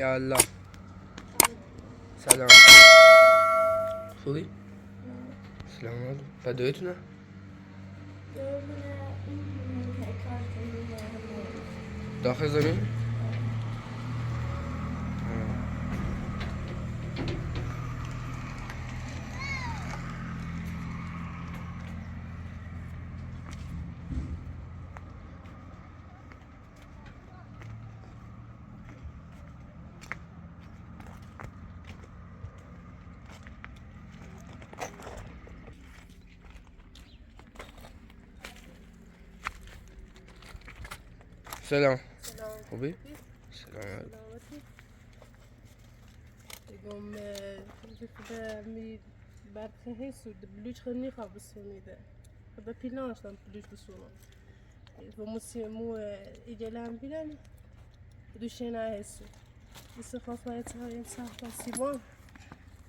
یا الله. سلام. خوبی؟ سلام علیکم. بدویتونه؟ داخل زمین؟ سلام. خوبی؟ سلام علیکم. يقوم في بعد هيسو بلوش خلني خابس سونيده هذا بيلانش تام بلوش بسونا مو إجلام بيلان دوشينا هيسو بس خاصة يتهاين ساعة سيمان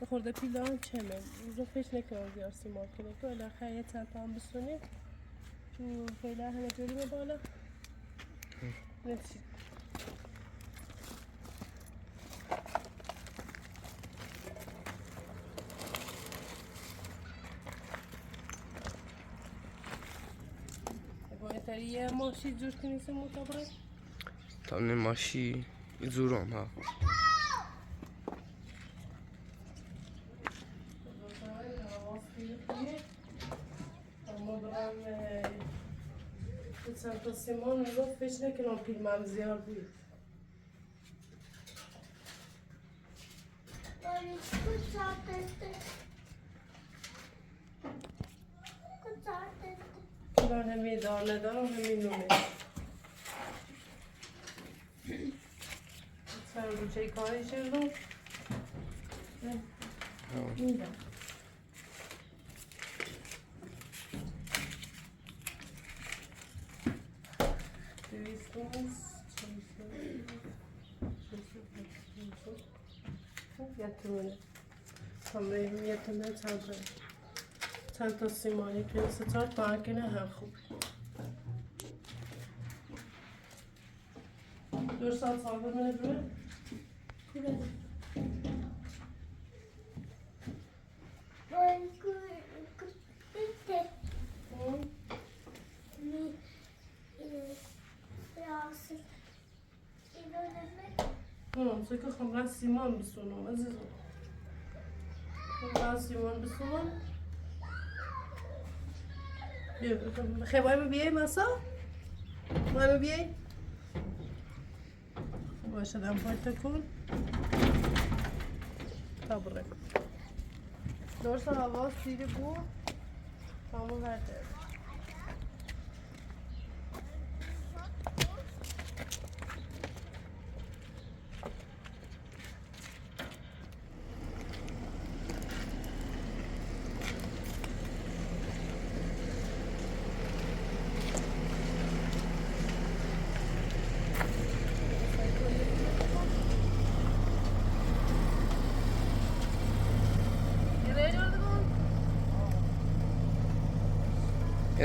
بخورده بيلان چمن روزا فيش نكرم زيار سيمان كنه که ولی خیلی تام بسونی تو فعلا همه جوری مبالا نفسي یه ماشی جور کنیسه مطابقه؟ طبعا ماشی زورم ها. اما برام چند تا سیمان رو فکر نکنم پیلمم زیاد بود. من همی دانه دارم همی نونه سر رو چه کاری شد رو میدم یتونه همه یتونه چند تا سیمانی که ستار پاکنه هم خوب دور ساعت صابر منه بره سه که خمره سیمان بسونم عزیزم خمره سیمان بسونم خیلی باید بیایی مسا؟ باید بیایی؟ باشه دم پایت کن تا بره درست هوا سیری بود تمام برده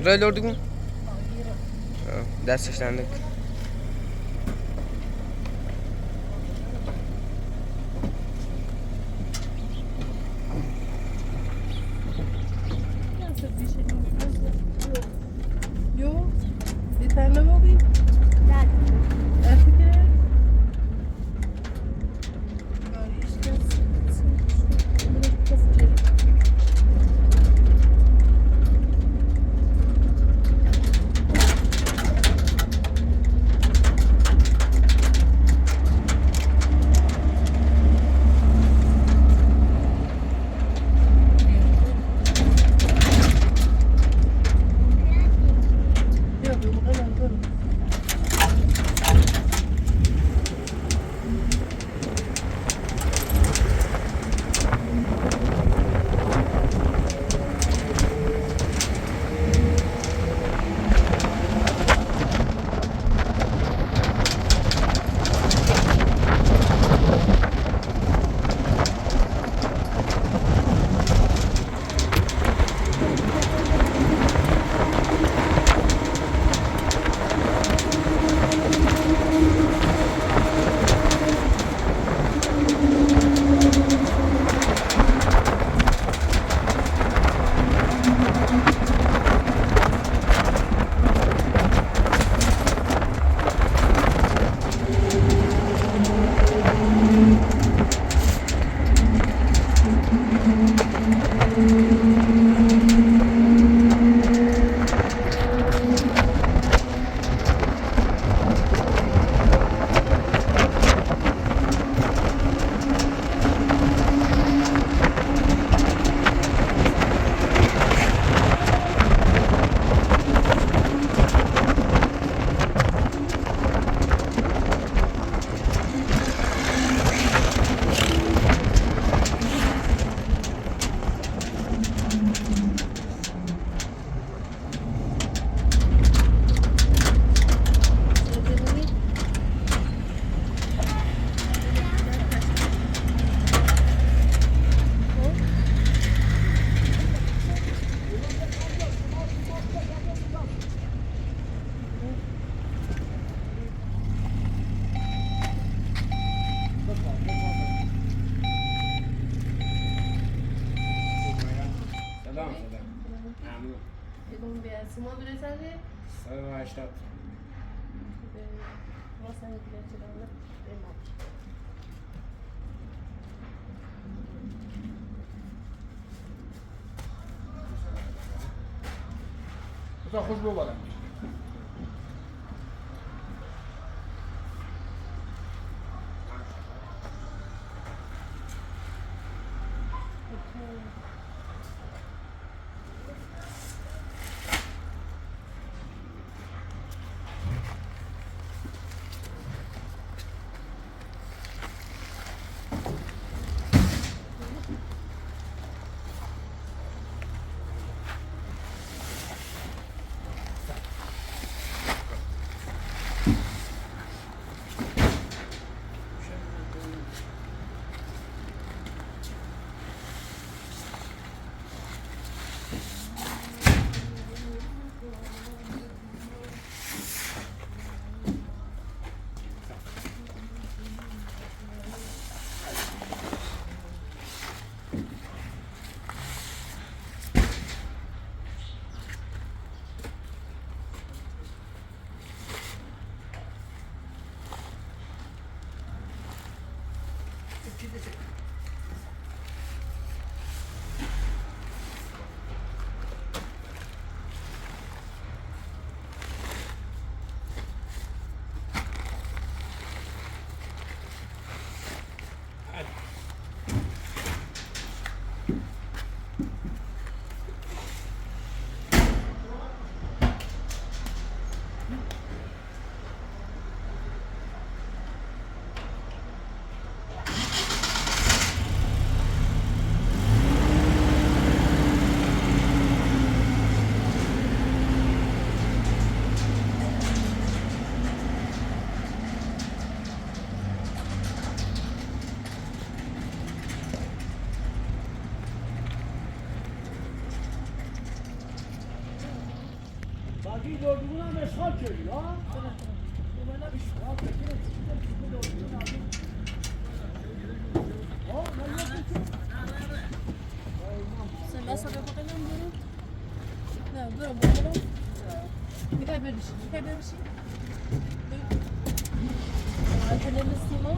رای لردگون؟ دستش دندک سلام ممنون بدون بیاسیمان برسنده 180 واسه دیگه چرا امام بسا خوش ببارم باقی دردگون هم اشغال کردی ها؟ من اشغال کردی سلا سلا بقیلم برو نه برو برو میخوای ببیشی میخوای ببیشی عجله سیمان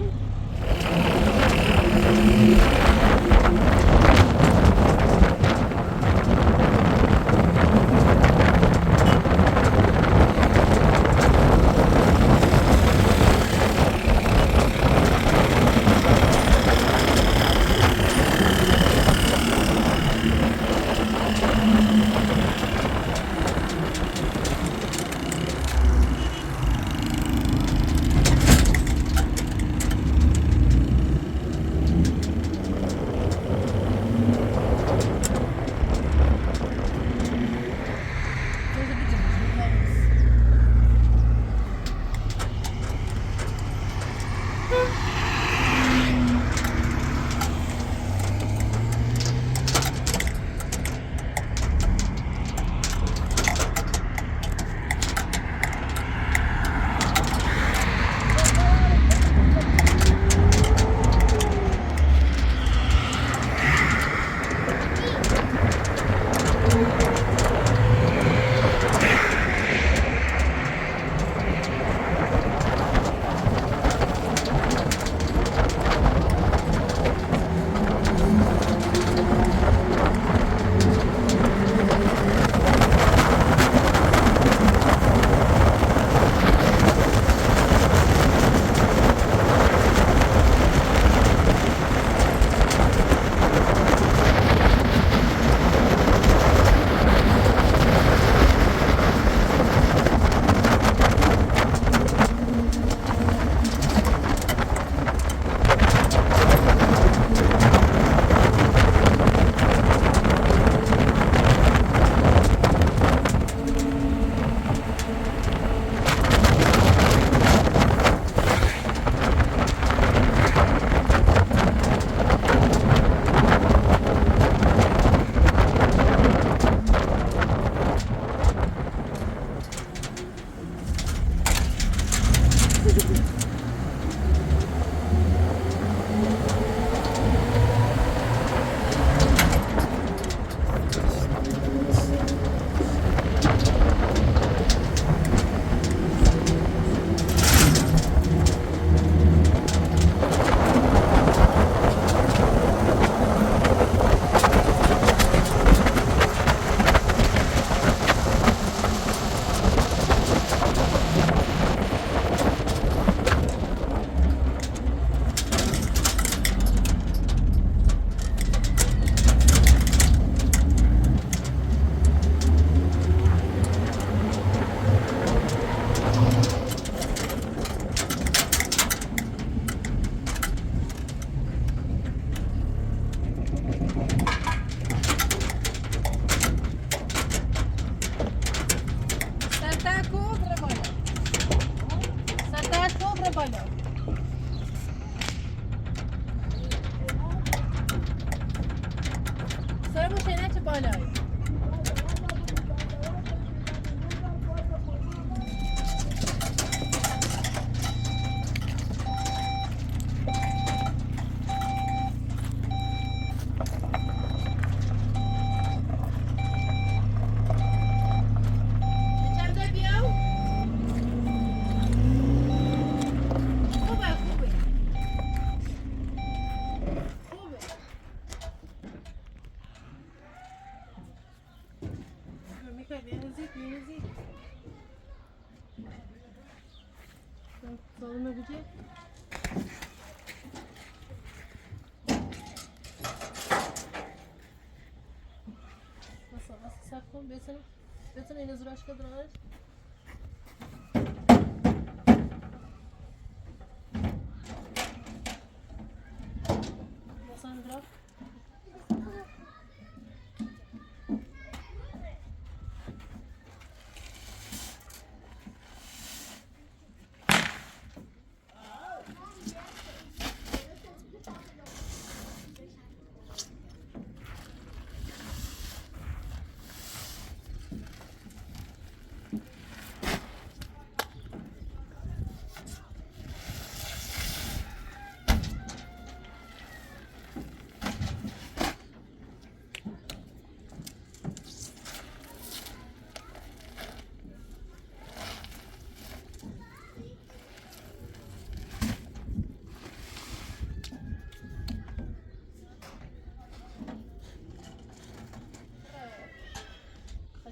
بالایی ظالمه بودی؟ nasıl saklan? Ben sana yine zıraş kadar Nasıl bırak?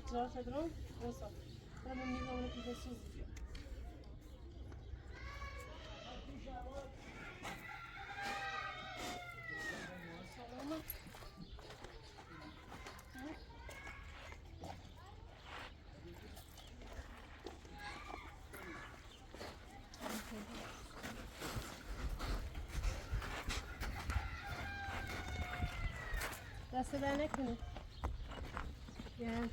Kaçırar çadırım? Nasıl? Ben bir zamanı kızasız diyor. Salama. دست در نکنی گرم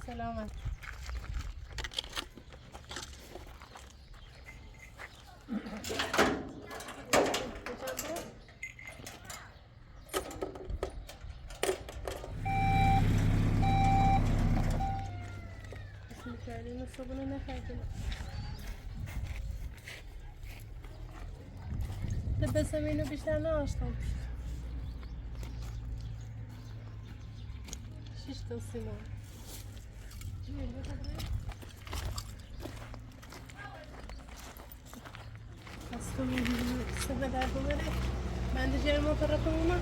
سلامت اسم کردیم صبونه نخردیم لباسم اینو بیشتر ناشتم شش تا سیمان خسته میگیریم سبه در ببره بنده جرم طرف اومد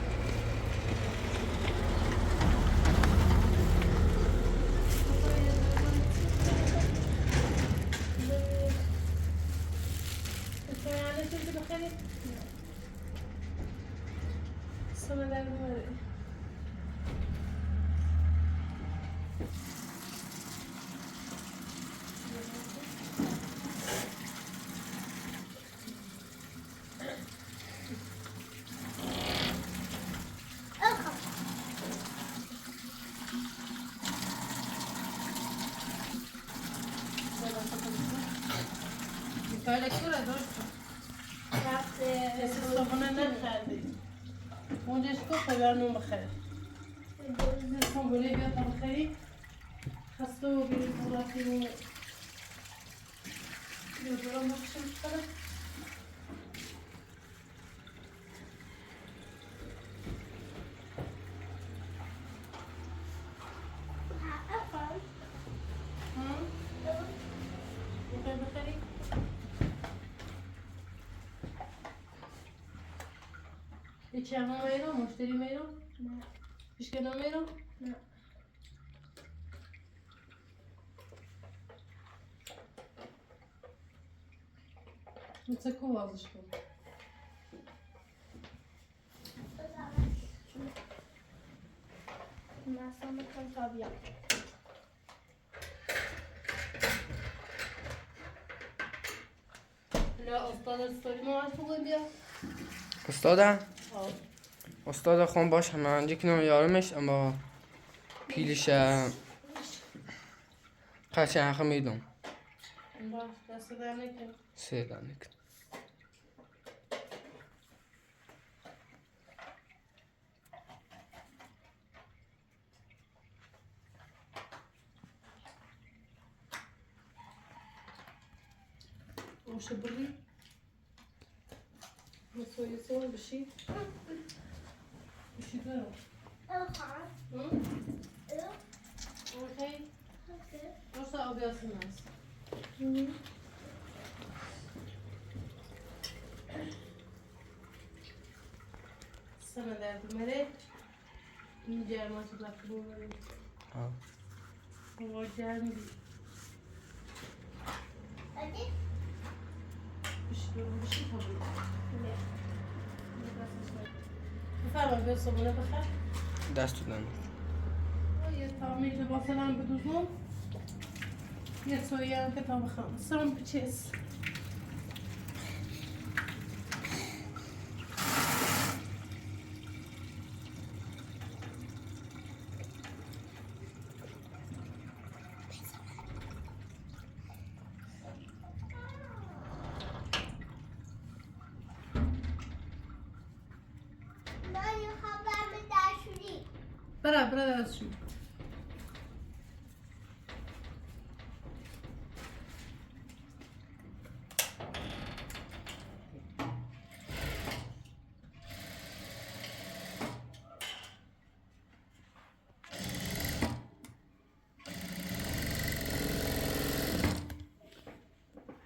سبه در ببره Böyle kura dostum. صبحونه نخردی اونجا اشکو خبرنون بخیر صبحونه بیاد بخیری خسته و بیرون براتی و بیادرم بخشم کنم بخیری هیچی همه میرم؟ مشتری میرم؟ نه پیشکه نمیرم؟ نه مثل کو بازش کن مثلا میکنم تا بیام لا استاد استوری ما عرفو بگم بیا استاده؟ استاد خون باش من کنم یارمش اما پیلش قشنگ میدم باش دست در نکن سه دانه کن وش بري نسوي سوا بشي بشي ده اوكي وش ابيض الناس السنة ده الملك من جاي ما تذكرون اه هو جنبي بشي خبري بفرما بيصل ولا بخير دست دادم یه تامی که مثلا بدوزم یه سویه هم که تا بخوام سرم بچیز برا درست شو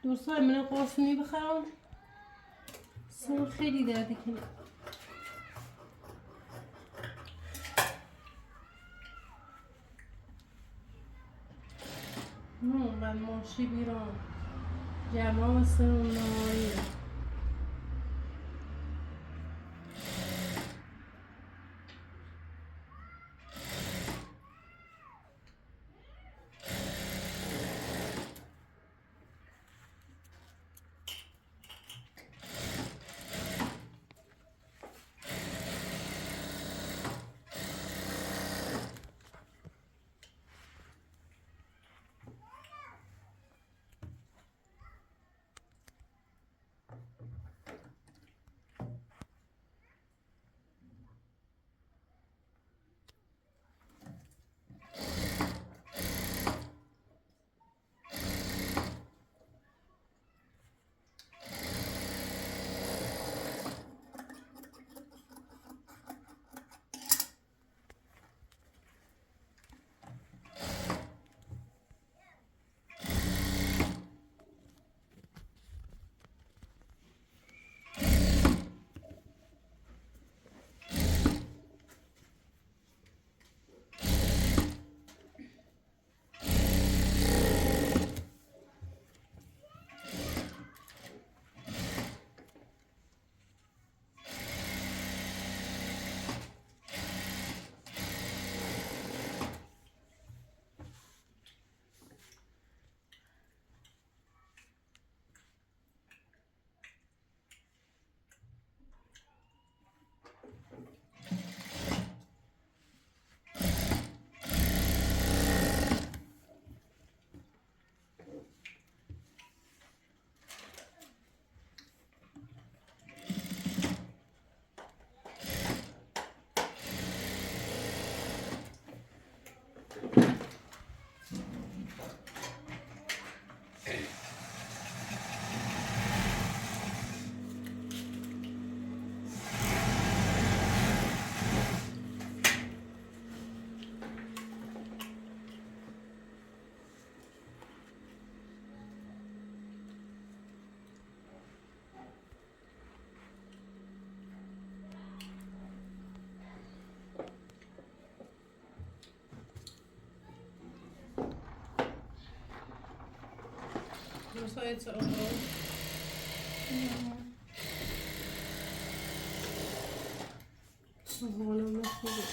دوستای من قرصونی بخرم سر خیلی درد کنه من ماشی بیرون جمع سرم نهایی Dostaje co około. Wolno na chwilę.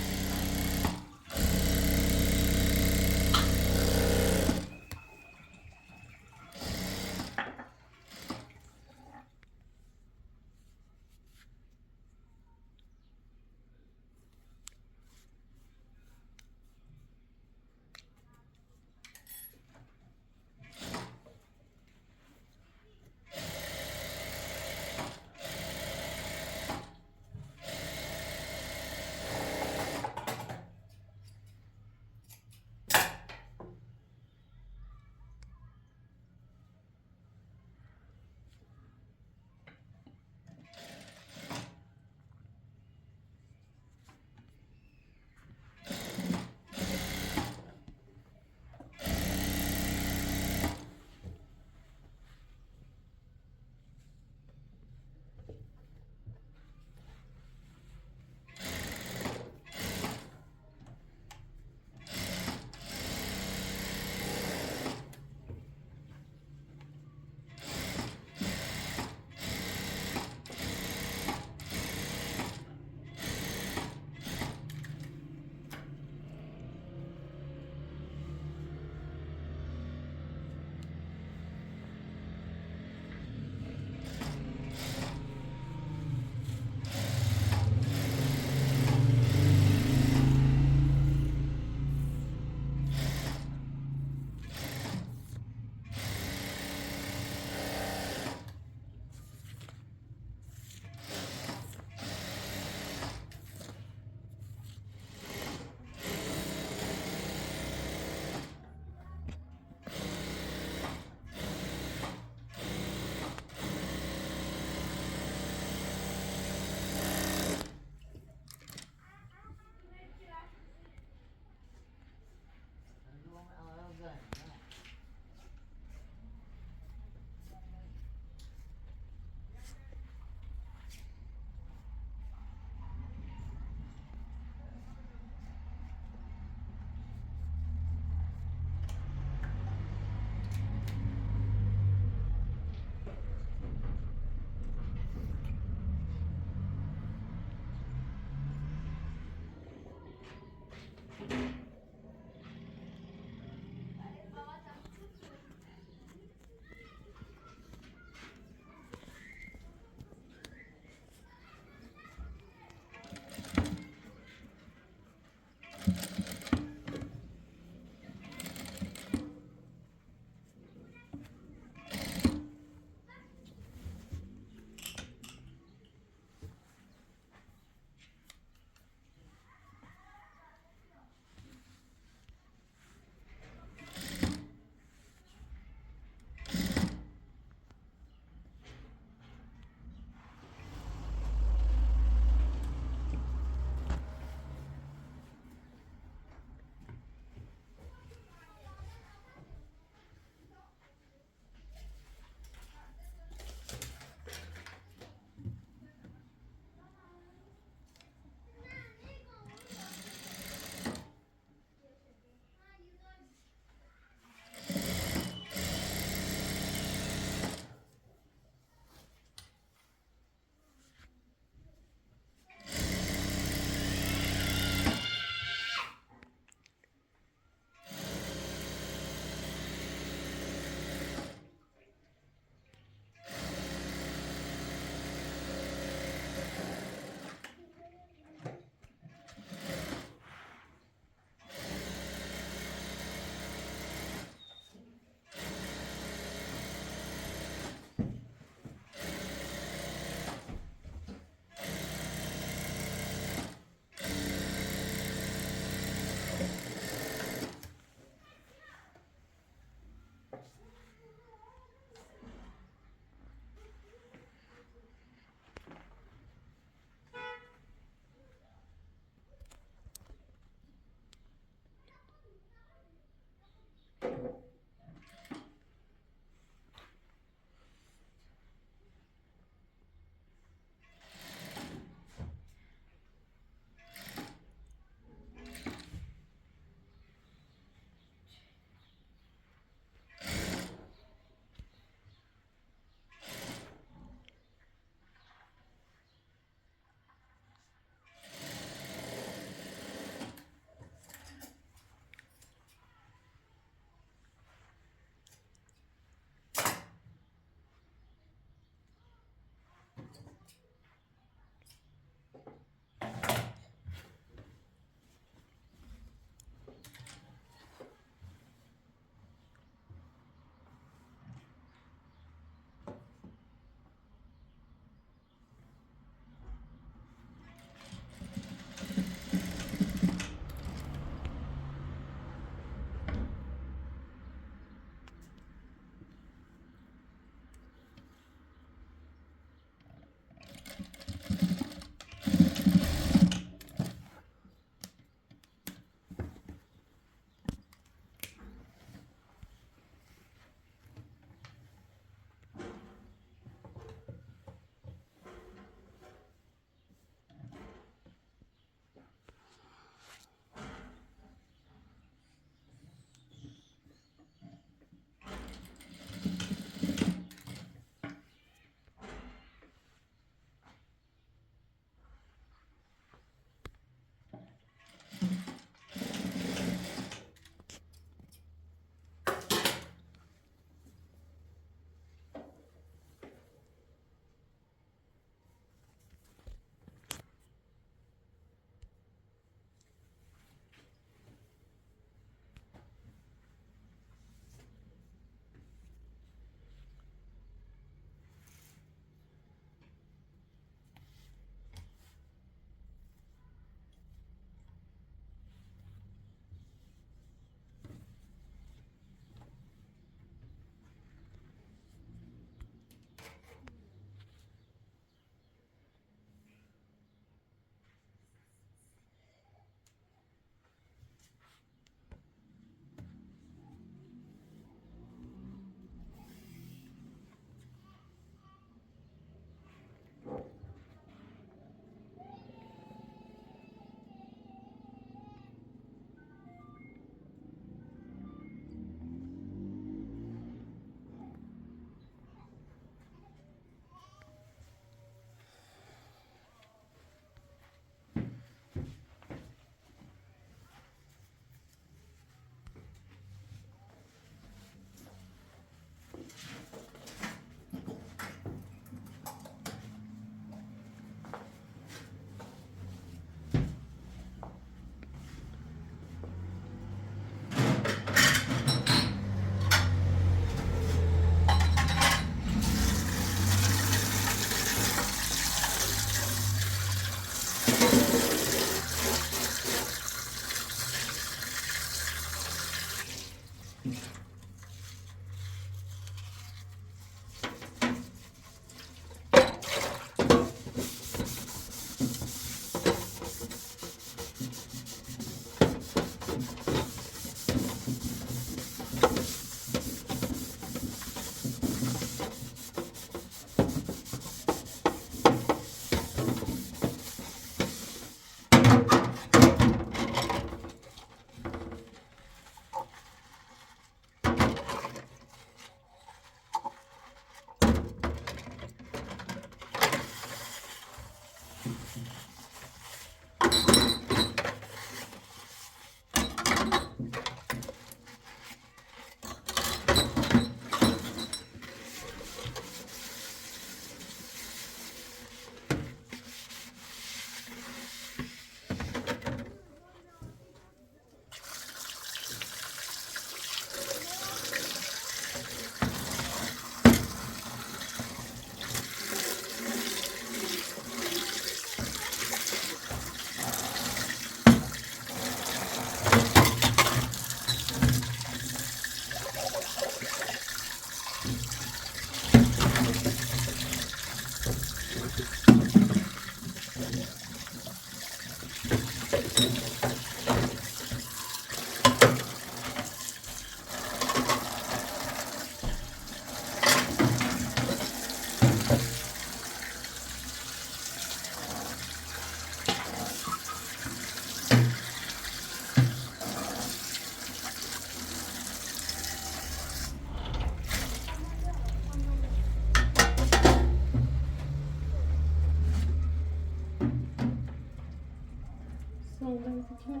Sonra dikine.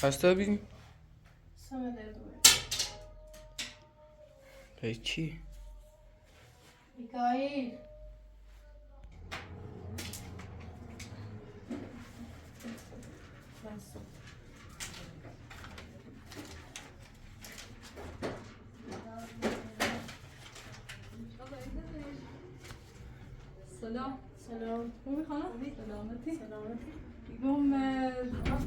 خسته بودی؟ Sana derdim. چی؟ Mikail. Nasıl? سلام Selam. خوبی خانم؟ سلامتی Selamet. میگم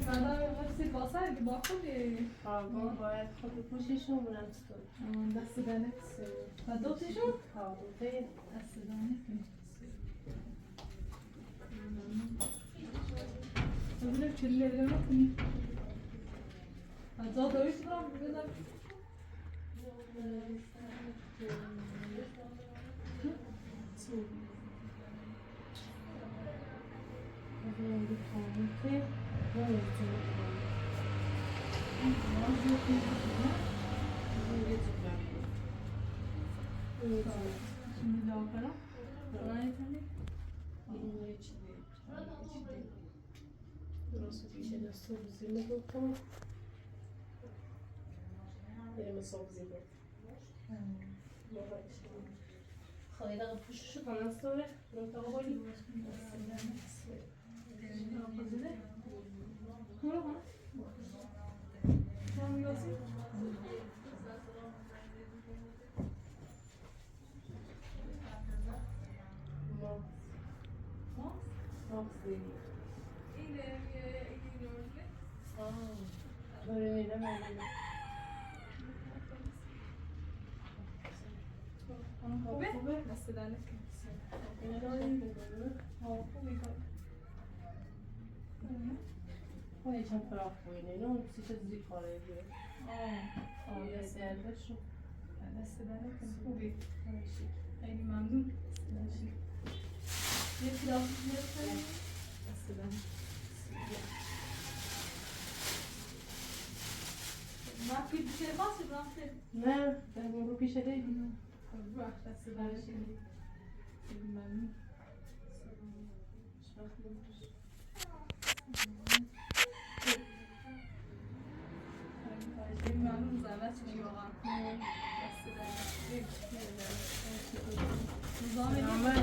برای حفظی باسه اگه با خودی Pardon, باید خود پوششون بلند stod. دست دنت و دوتشون؟ Pardon, det دست دنت ببینم چلی لگه نکنی از آه دویش برام ببینم Bugün bir tane ne oldu? Bugün getirdim. Evet. şimdi de okara Buraya tane Bunun içinde. Burası bir şeyler su bizimle bakalım. Elime su bizimle. خواهی دقیقه پوششو کنن سوره رو تا قولی برو ها شما میگاسی؟ خوبه؟ دست دنت Poi c'è un troppo, non si c'è di fare io. Io serve su. دست دنت خوبی خیلی ممنون یه پیلاف میاد کنیم دست دنت ما پیل بیشه باسی برامته Ne? Ben bunu pişireyim. باش دست دنت خیلی ممنون خیلی ممنون زحمت چی واقعا دست دنت روزا Ama